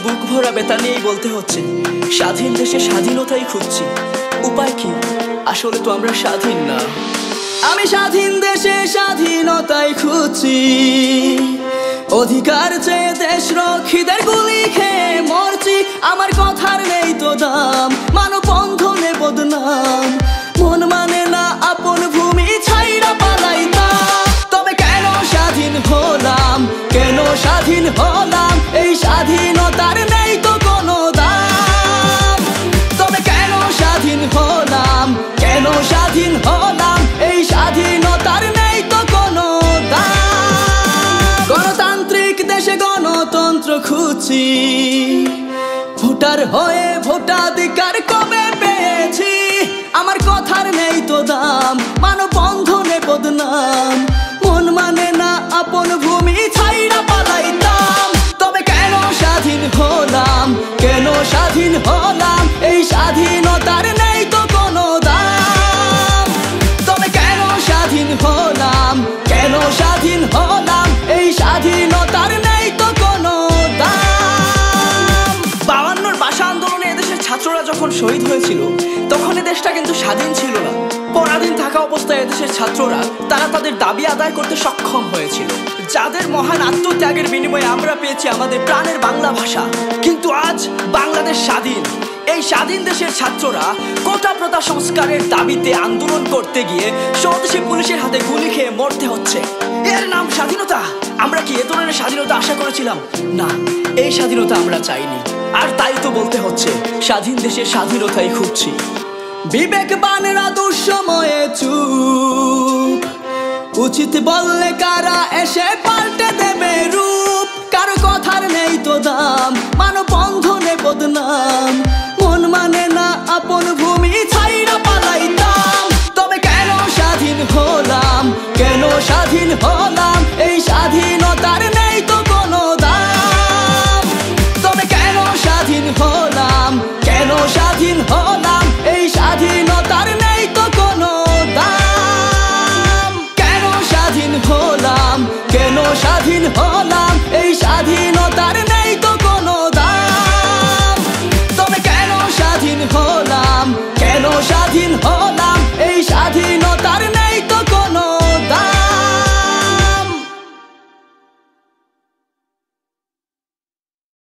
বুক ভরাবে তা নিয়েই বলতে হচ্ছে স্বাধীন দেশে স্বাধীনতাই খুঁজছি। উপায় কি? আসলে তো আমরা স্বাধীন না। আমি স্বাধীন দেশে স্বাধীনতাই খুঁজছি, অধিকার চেয়ে দেশ রক্ষীদের গুলি খেয়ে মরছি। আমার কথার নেই তো দাম, মানববন্ধনে বদনাম। মন মানে না আপন ভূমি ছাইরা পালাইতাম। তবে কেন স্বাধীন হলাম, কেন স্বাধীন হলাম? এই স্বাধীনতার নেই তো কোনো দাম। তবে কেন স্বাধীন হলাম, কেন স্বাধীন হলাম? এই স্বাধীনতার নেই তো কোনো দাম। গণতান্ত্রিক দেশে গণতন্ত্র খুঁজছি, ভোটার হয়ে ভোটাধিকার কবে পেয়েছি? আমার কথার নেই তো দাম, মানববন্ধনে বদনাম। মন মানে না আপন ভূমি ছাইরা পালাইতাম। তবে কেন স্বাধীন হলাম, কেন স্বাধীন হলাম? এই স্বাধীনতার নেই তো কোনো দাম। তবে কেন স্বাধীন হলাম, কেন স্বাধীন হলাম? এই স্বাধীনতার নেই তো কোনো দাম। 52-র ভাষা আন্দোলনে এদেশের ছাত্ররা যখন শহীদ হয়েছিল তখন এদেশটা কিন্তু স্বাধীন ছিল না। পরাধীন থাকা অবস্থায় এদেশের ছাত্ররা তারা তাদের দাবি আদায় করতে সক্ষম হয়েছিল, যাদের মহান আত্মত্যাগের বিনিময়ে আমরা পেয়েছি আমাদের প্রাণের বাংলা ভাষা। কিন্তু আজ বাংলাদেশ স্বাধীন। এই স্বাধীন দেশের ছাত্ররা কোটা প্রথা সংস্কারের দাবিতে আন্দোলন করতে গিয়ে স্বদেশী পুলিশের হাতে গুলি খেয়ে মরতে হচ্ছে। এর নাম স্বাধীনতা? আমরা কি এ ধরনের স্বাধীনতা আশা করেছিলাম? না, এই স্বাধীনতা আমরা চাইনি। আর তাই তো বলতে হচ্ছে স্বাধীন দেশের স্বাধীনতাই খুঁজছি। বিবেকবানেরা দুঃসময়ে চুপ, উচিত বললে কারা এসে পাল্টে দেবে রূপ। কারো কথার নেই তো দাম, মানববন্ধনে বদনাম। মন মানে না আপন ভূমি ছাইরা পালাইতাম। তবে কেন স্বাধীন হলাম, কেন স্বাধীন হলাম? এই স্বাধীনতার নেই তো কোনো দাম। তবে কেন স্বাধীন হলাম, কেন স্বাধীন হলাম? এই স্বাধীনতার নেই তো কোনো দাম। কেন স্বাধীন হলাম, কেন স্বাধীন হলাম?